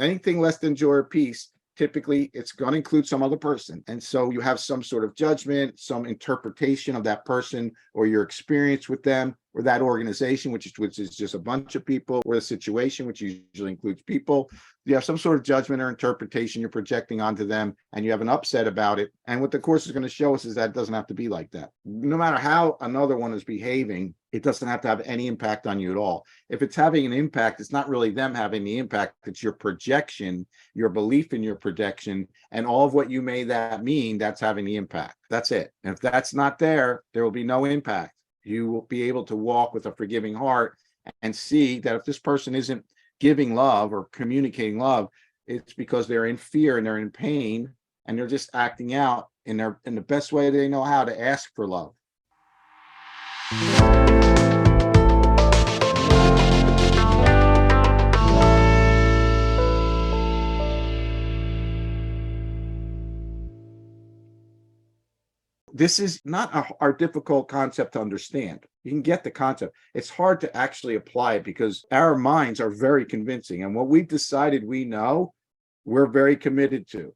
anything less than joy or peace, typically it's going to include some other person. And so you have some sort of judgment, some interpretation of that person or your experience with them or that organization, which is just a bunch of people, or the situation, which usually includes people. You have some sort of judgment or interpretation you're projecting onto them, and you have an upset about it. And what the course is going to show us is that it doesn't have to be like that. No matter how another one is behaving, it doesn't have to have any impact on you at all. If it's having an impact, it's not really them having the impact. It's your projection, your belief in your projection, and all of what you made that mean, that's having the impact. That's it. And if that's not there, there will be no impact. You will be able to walk with a forgiving heart and see that if this person isn't giving love or communicating love, it's because they're in fear and they're in pain, and they're just acting out in the best way they know how to ask for love. This is not our difficult concept to understand. You can get the concept. It's hard to actually apply it because our minds are very convincing. And what we've decided we know, we're very committed to.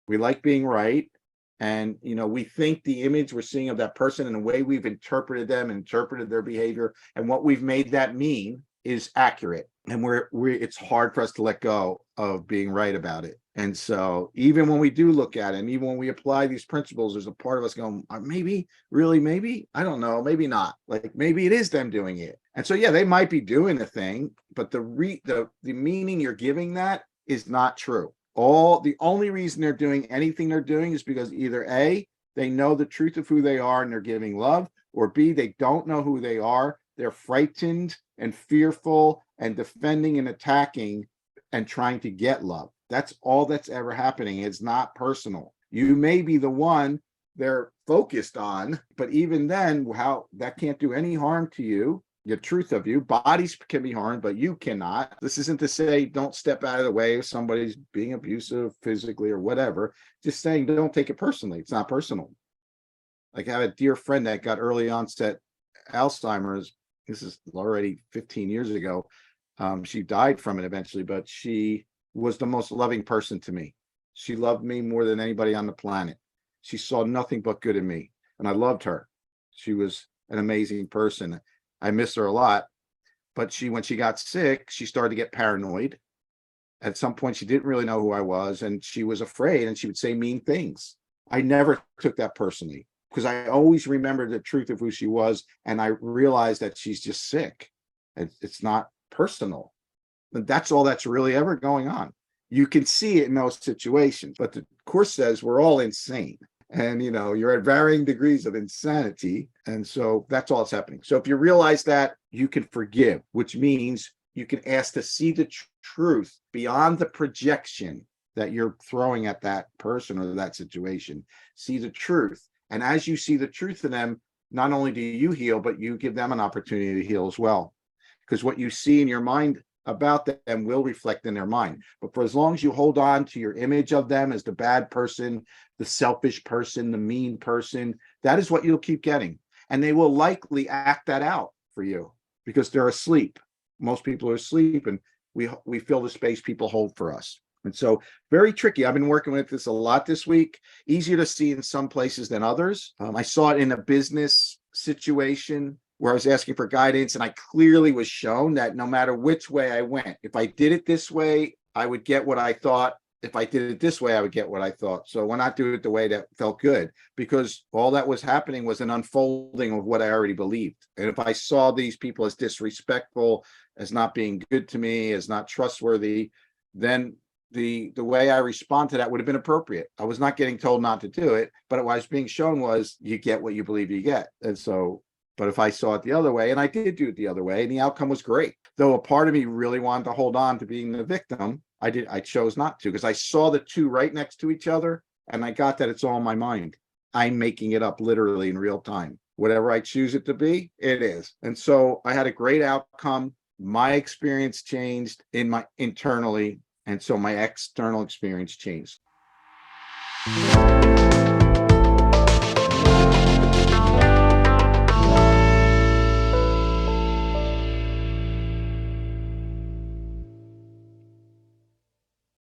We like being right. And, we think the image we're seeing of that person and the way we've interpreted them, interpreted their behavior, and what we've made that mean is accurate. And it's hard for us to let go of being right about it. And so even when we do look at it, and even when we apply these principles, there's a part of us going, maybe, really, maybe, I don't know, maybe not. Like maybe it is them doing it. And so, yeah, they might be doing the thing, but the meaning you're giving that is not true. The only reason they're doing anything they're doing is because either A, they know the truth of who they are and they're giving love, or B, they don't know who they are. They're frightened and fearful and defending and attacking and trying to get love. That's all that's ever happening. It's not personal. You may be the one they're focused on, but even then, how that can't do any harm to you. The truth of you, bodies can be harmed, but you cannot. This isn't to say don't step out of the way if somebody's being abusive physically or whatever. Just saying don't take it personally. It's not personal. Like I have a dear friend that got early onset Alzheimer's. This is already 15 years ago. She died from it eventually, but she was the most loving person to me. She loved me more than anybody on the planet. She saw nothing but good in me, and I loved her. She was an amazing person. I miss her a lot, but when she got sick, she started to get paranoid. At some point, she didn't really know who I was, and she was afraid, and she would say mean things. I never took that personally because I always remembered the truth of who she was, and I realized that she's just sick. It's not personal. That's all that's really ever going on. You can see it in those situations, but the course says we're all insane. And, you're at varying degrees of insanity. And so that's all that's happening. So if you realize that, you can forgive, which means you can ask to see the truth beyond the projection that you're throwing at that person or that situation. See the truth. And as you see the truth in them, not only do you heal, but you give them an opportunity to heal as well. Because what you see in your mind about them will reflect in their mind. But for as long as you hold on to your image of them as the bad person, the selfish person, the mean person, that is what you'll keep getting. And they will likely act that out for you because they're asleep. Most people are asleep, and we fill the space people hold for us. And so very tricky. I've been working with this a lot this week. Easier to see in some places than others. I saw it in a business situation where I was asking for guidance, and I clearly was shown that no matter which way I went, if I did it this way, I would get what I thought. If I did it this way, I would get what I thought. So why not do it the way that felt good? Because all that was happening was an unfolding of what I already believed. And if I saw these people as disrespectful, as not being good to me, as not trustworthy, then the way I respond to that would have been appropriate. I was not getting told not to do it, but what I was being shown was you get what you believe you get. And so, but if I saw it the other way, and I did do it the other way, and the outcome was great. Though a part of me really wanted to hold on to being the victim, I chose not to because I saw the two right next to each other, and I got that it's all in my mind. I'm making it up literally in real time. Whatever I choose it to be, it is. And so I had a great outcome. My experience changed internally, and so my external experience changed.